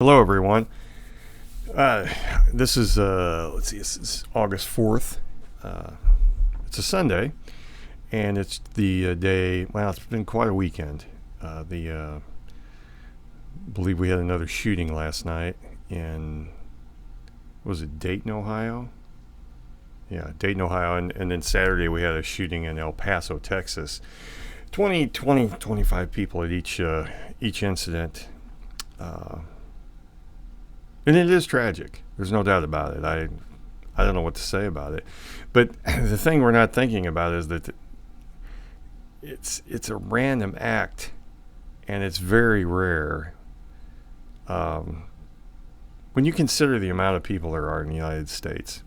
Hello, everyone. Uh, this is this is August 4th. Uh, it's a Sunday, and it's the day. Well, it's been quite a weekend. Believe we had another shooting last night in was it Dayton, Ohio? Yeah, Dayton, Ohio, and then Saturday we had a shooting in El Paso, Texas. 25 people at each incident. And it is tragic. There's no doubt about it. I don't know what to say about it. But the thing we're not thinking about is that it's a random act, and it's very rare. When you consider the amount of people there are in the United States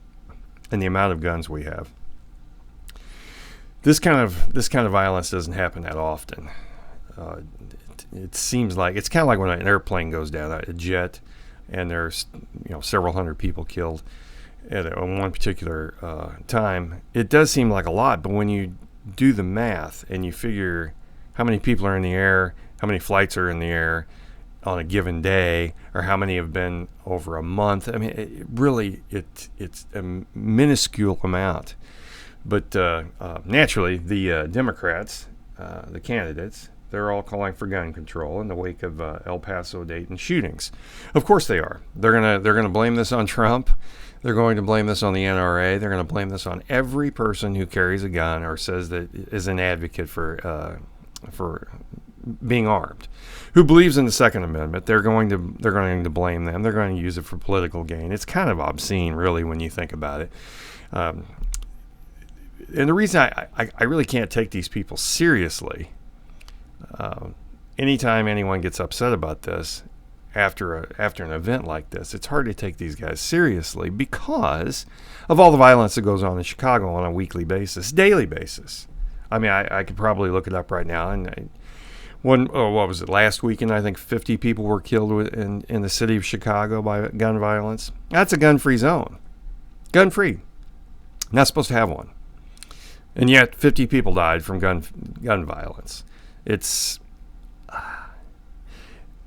and the amount of guns we have, this kind of violence doesn't happen that often. It seems like it's kind of like when an airplane goes down, a jet, and there's several hundred people killed at one particular time. It does seem like a lot, but when you do the math and you figure how many people are in the air, how many flights are in the air on a given day, or how many have been over a month, I mean, it's a minuscule amount. But naturally, the Democrats, the candidates, they're all calling for gun control in the wake of El Paso, Dayton shootings. Of course they are. They're gonna blame this on Trump. They're going to blame this on the NRA. They're going to blame this on every person who carries a gun or says that is an advocate for being armed, who believes in the Second Amendment. They're going to blame them. They're going to use it for political gain. It's kind of obscene, really, when you think about it. And the reason I really can't take these people seriously. Anytime anyone gets upset about this after an event like this, it's hard to take these guys seriously because of all the violence that goes on in Chicago on a weekly basis, daily basis. I mean, I could probably look it up right now. And what was it, last weekend? I think 50 people were killed in the city of Chicago by gun violence. That's a gun-free zone. Gun-free. Not supposed to have one. And yet 50 people died from gun violence. It's,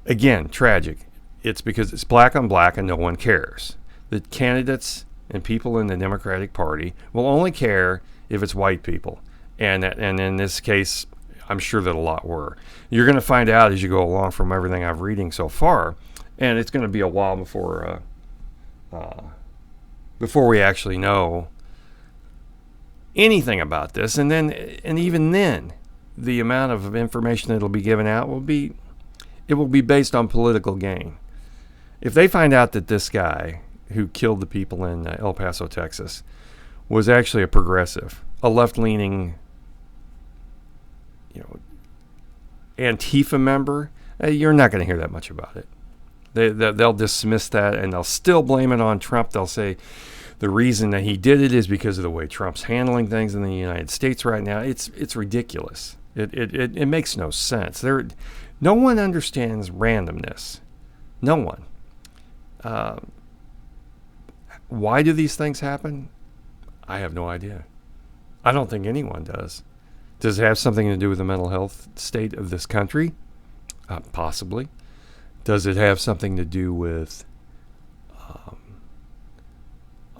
again, tragic. It's because it's black on black and no one cares. The candidates and people in the Democratic Party will only care if it's white people. And in this case, I'm sure that a lot were. You're going to find out as you go along from everything I'm reading so far. And it's going to be a while before we actually know anything about this. And even then, the amount of information that will be given out will be based on political gain. If they find out that this guy who killed the people in El Paso, Texas, was actually a progressive, a left-leaning, Antifa member, you're not going to hear that much about it. They'll dismiss that, and they'll still blame it on Trump. They'll say the reason that he did it is because of the way Trump's handling things in the United States right now. It's ridiculous. It makes no sense. No one understands randomness. No one. Why do these things happen? I have no idea. I don't think anyone does. Does it have something to do with the mental health state of this country? Possibly. Does it have something to do with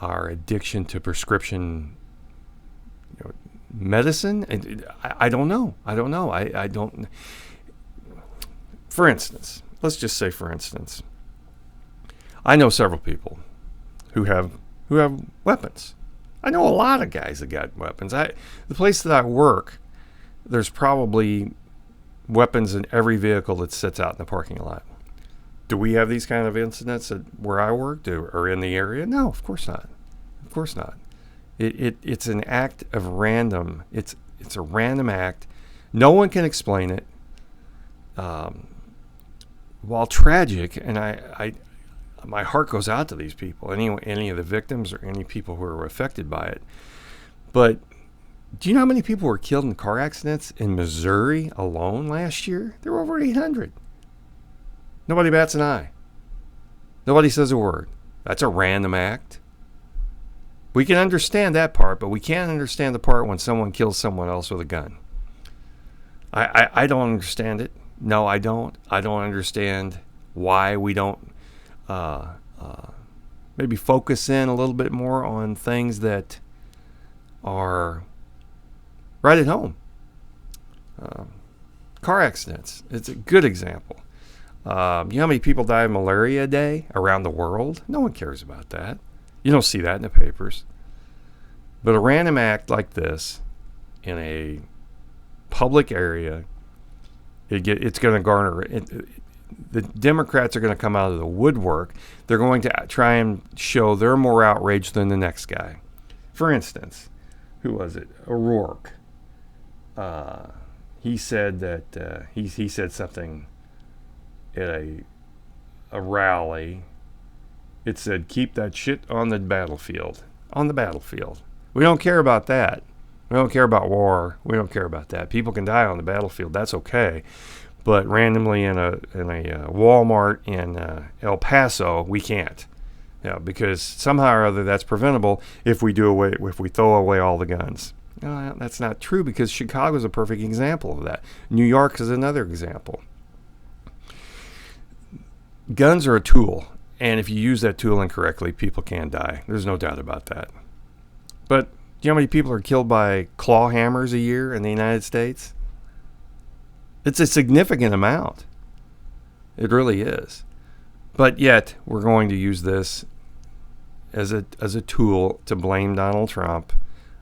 our addiction to prescription medicine? I don't know. I don't. For instance, let's just say, I know several people who have weapons. I know a lot of guys that got weapons. The place that I work, there's probably weapons in every vehicle that sits out in the parking lot. Do we have these kind of incidents where I worked or in the area? No, of course not. Of course not. It's an act of random. It's a random act. No one can explain it. While tragic, and my heart goes out to these people, any of the victims or any people who are affected by it. But do you know how many people were killed in car accidents in Missouri alone last year? There were over 800. Nobody bats an eye. Nobody says a word. That's a random act. We can understand that part, but we can't understand the part when someone kills someone else with a gun. I don't understand it. No, I don't. I don't understand why we don't maybe focus in a little bit more on things that are right at home. Car accidents. It's a good example. You know how many people die of malaria a day around the world? No one cares about that. You don't see that in the papers. But a random act like this in a public area, it's going to garner. The Democrats are going to come out of the woodwork. They're going to try and show they're more outraged than the next guy. For instance, who was it? O'Rourke. He said that he said something at a rally. It said, "Keep that shit on the battlefield." On the battlefield. We don't care about that. We don't care about war. We don't care about that. People can die on the battlefield. That's okay. But randomly in a Walmart in El Paso, we can't. Yeah, because somehow or other that's preventable if we throw away all the guns. No, that's not true, because Chicago is a perfect example of that. New York is another example. Guns are a tool, and if you use that tool incorrectly, people can die. There's no doubt about that. But do you know how many people are killed by claw hammers a year in the United States? It's a significant amount. It really is. But yet, we're going to use this as a tool to blame Donald Trump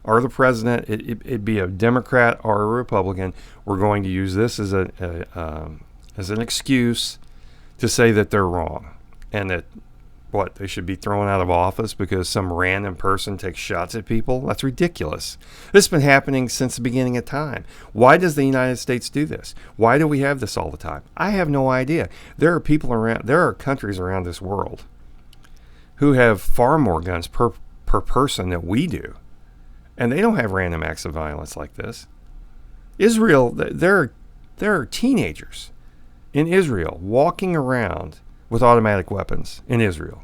or the president. It'd be a Democrat or a Republican. We're going to use this as an excuse to say that they're wrong, and that they should be thrown out of office because some random person takes shots at people. That's ridiculous. This has been happening since the beginning of time. Why does the United States do this? Why do we have this all the time? I have no idea. There are countries around this world who have far more guns per person than we do, and they don't have random acts of violence like this. Israel, there are teenagers in Israel walking around with automatic weapons in Israel.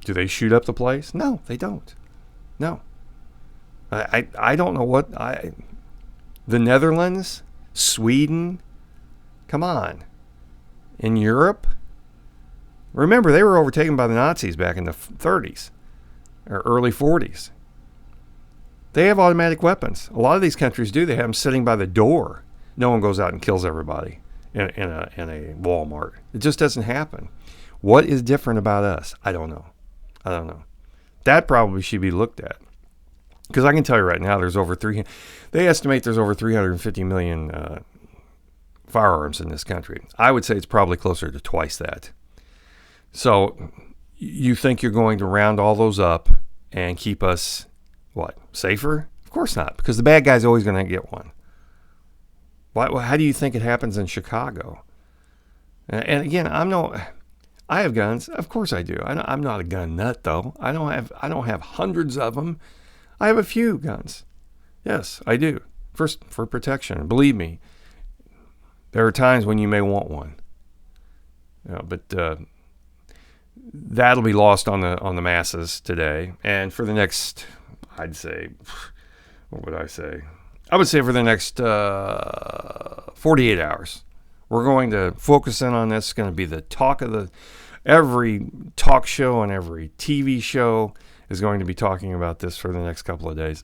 Do they shoot up the place? No, they don't. No. I don't know what the Netherlands, Sweden, come on. In Europe, remember they were overtaken by the Nazis back in the 30s or early 40s. They have automatic weapons. A lot of these countries do. They have them sitting by the door. No one goes out and kills everybody in a Walmart. It just doesn't happen. What is different about us? I don't know. That probably should be looked at. Because I can tell you right now, they estimate there's over 350 million firearms in this country. I would say it's probably closer to twice that. So you think you're going to round all those up and keep us, safer? Of course not, because the bad guy's always going to get one. How do you think it happens in Chicago? And again, I have guns. Of course I do. I'm not a gun nut, though. I don't have hundreds of them. I have a few guns. Yes, I do. First, for protection. Believe me, there are times when you may want one. But that'll be lost on the masses today. And for the next, I'd say, what would I say? I would say for the next 48 hours, we're going to focus in on this. It's going to be the talk of every talk show and every TV show is going to be talking about this for the next couple of days.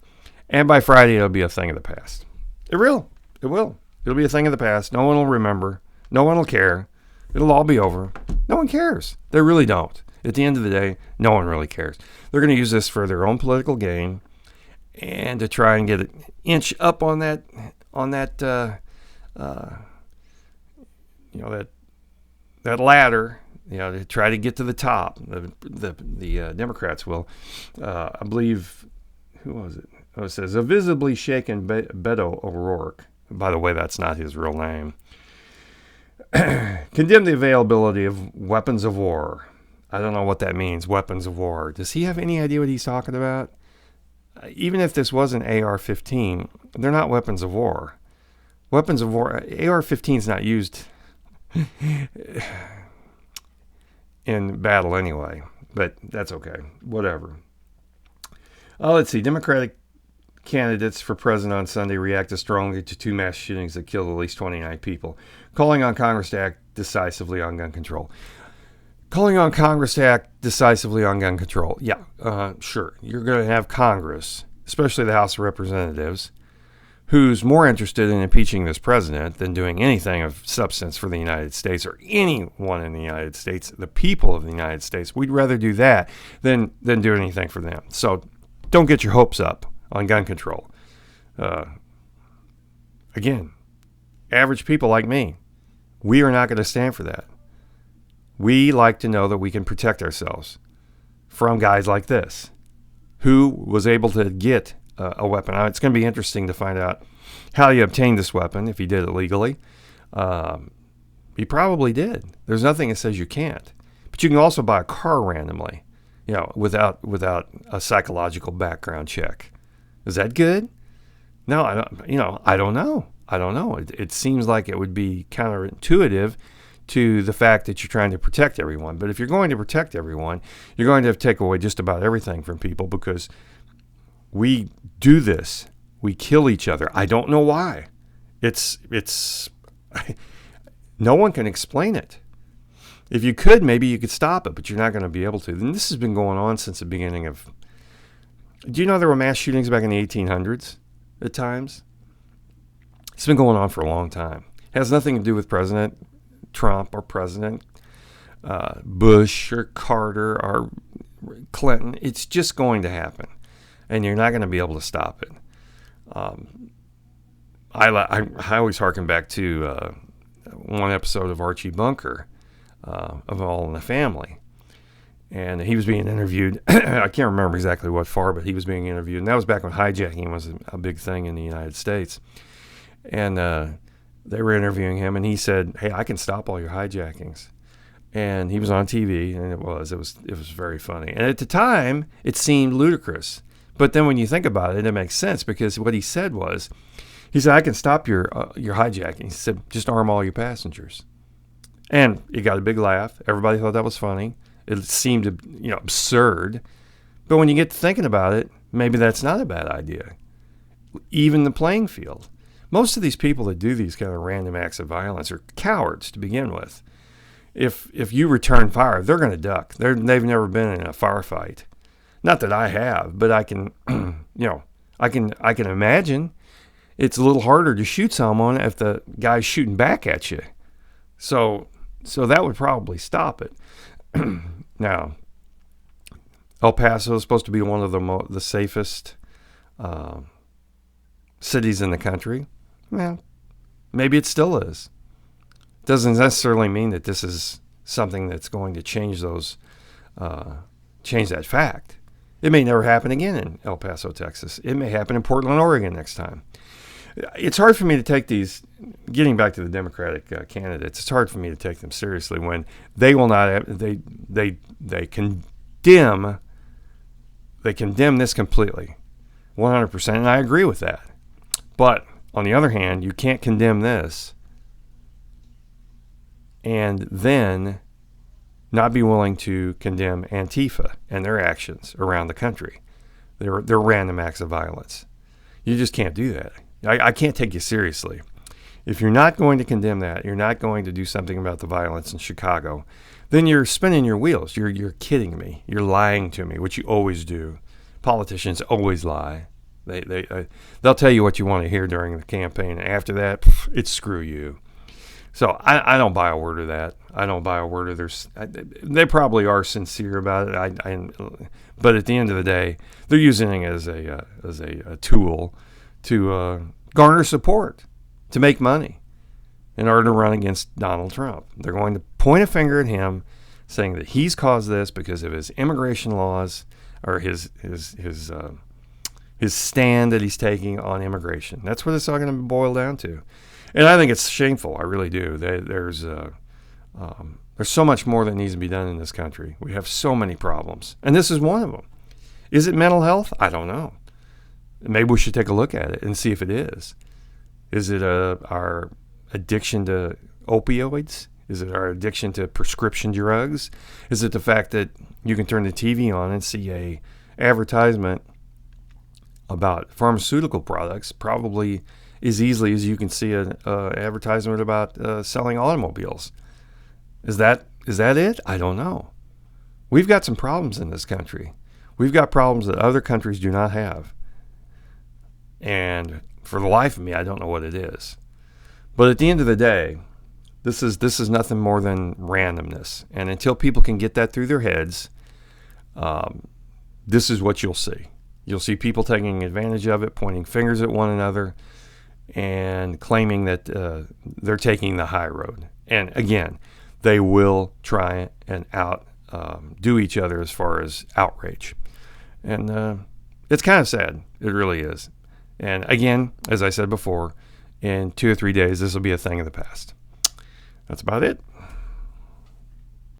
And by Friday, it'll be a thing of the past. It will. It'll be a thing of the past. No one will remember. No one will care. It'll all be over. No one cares. They really don't. At the end of the day, no one really cares. They're going to use this for their own political gain and to try and get an inch up on that ladder, to try to get to the top. The Democrats will. I believe, who was it? Oh, it says, a visibly shaken Beto O'Rourke. By the way, that's not his real name. Condemned the availability of weapons of war. I don't know what that means, weapons of war. Does he have any idea what he's talking about? Even if this was an AR-15, they're not weapons of war. Weapons of war, AR-15 is not used in battle anyway, but that's okay. Whatever. Let's see. Democratic candidates for president on Sunday reacted strongly to two mass shootings that killed at least 29 people, calling on Congress to act decisively on gun control. Calling on Congress to act decisively on gun control. Yeah, sure. You're going to have Congress, especially the House of Representatives, who's more interested in impeaching this president than doing anything of substance for the United States or anyone in the United States, the people of the United States. We'd rather do that than do anything for them. So don't get your hopes up on gun control. Again, average people like me, we are not going to stand for that. We like to know that we can protect ourselves from guys like this, who was able to get a weapon. Now, it's going to be interesting to find out how he obtained this weapon, if he did it legally. He probably did. There's nothing that says you can't. But you can also buy a car randomly, without a psychological background check. Is that good? No, I don't know. I don't know. It seems like it would be counterintuitive to the fact that you're trying to protect everyone. But if you're going to protect everyone, you're going to have to take away just about everything from people, because we do this. We kill each other. I don't know why. It's no one can explain it. If you could, maybe you could stop it, but you're not going to be able to. And this has been going on since the beginning of... Do you know there were mass shootings back in the 1800s at times? It's been going on for a long time. It has nothing to do with President Trump or President Bush or Carter or Clinton. It's just going to happen, and you're not going to be able to stop it. I always harken back to one episode of Archie Bunker of All in the Family, and he was being interviewed. I can't remember exactly what for, but he was being interviewed, and that was back when hijacking was a big thing in the United States. And they were interviewing him, and he said, "Hey, I can stop all your hijackings." And he was on TV, and it was very funny. And at the time, it seemed ludicrous. But then when you think about it, it makes sense, because what he said was, he said, "I can stop your hijacking." He said, "Just arm all your passengers." And he got a big laugh. Everybody thought that was funny. It seemed absurd. But when you get to thinking about it, maybe that's not a bad idea. Even the playing field. Most of these people that do these kind of random acts of violence are cowards to begin with. If you return fire, they're going to duck. They've never been in a firefight. Not that I have, but I can, I can imagine it's a little harder to shoot someone if the guy's shooting back at you. So that would probably stop it. Now, El Paso is supposed to be one of the safest cities in the country. Well, maybe it still is. Doesn't necessarily mean that this is something that's going to change that fact. It may never happen again in El Paso, Texas. It may happen in Portland, Oregon next time. It's hard for me to take these, getting back to the Democratic candidates, it's hard for me to take them seriously when they will not, they condemn this completely, 100%, and I agree with that. But on the other hand, you can't condemn this and then not be willing to condemn Antifa and their actions around the country. They're random acts of violence. You just can't do that. I can't take you seriously. If you're not going to condemn that, you're not going to do something about the violence in Chicago, then you're spinning your wheels. You're kidding me. You're lying to me, which you always do. Politicians always lie. They'll tell you what you want to hear during the campaign. And after that, it's screw you. So I don't buy a word of that. I don't buy a word of theirs. They probably are sincere about it. But at the end of the day, they're using it as a tool to garner support, to make money in order to run against Donald Trump. They're going to point a finger at him, saying that he's caused this because of his immigration laws or his stand that he's taking on immigration. That's what it's all going to boil down to. And I think it's shameful. I really do. There's so much more that needs to be done in this country. We have so many problems, and this is one of them. Is it mental health? I don't know. Maybe we should take a look at it and see if it is. Is it our addiction to opioids? Is it our addiction to prescription drugs? Is it the fact that you can turn the TV on and see a advertisement about pharmaceutical products probably as easily as you can see an advertisement about selling automobiles? Is that Is that it? I don't know. We've got some problems in this country. We've got problems that other countries do not have. And for the life of me, I don't know what it is. But at the end of the day, this is nothing more than randomness. And until people can get that through their heads, this is what you'll see. You'll see people taking advantage of it, pointing fingers at one another, and claiming that they're taking the high road. And again, they will try and do each other as far as outrage. And it's kind of sad. It really is. And again, as I said before, in 2 or 3 days, this will be a thing of the past. That's about it.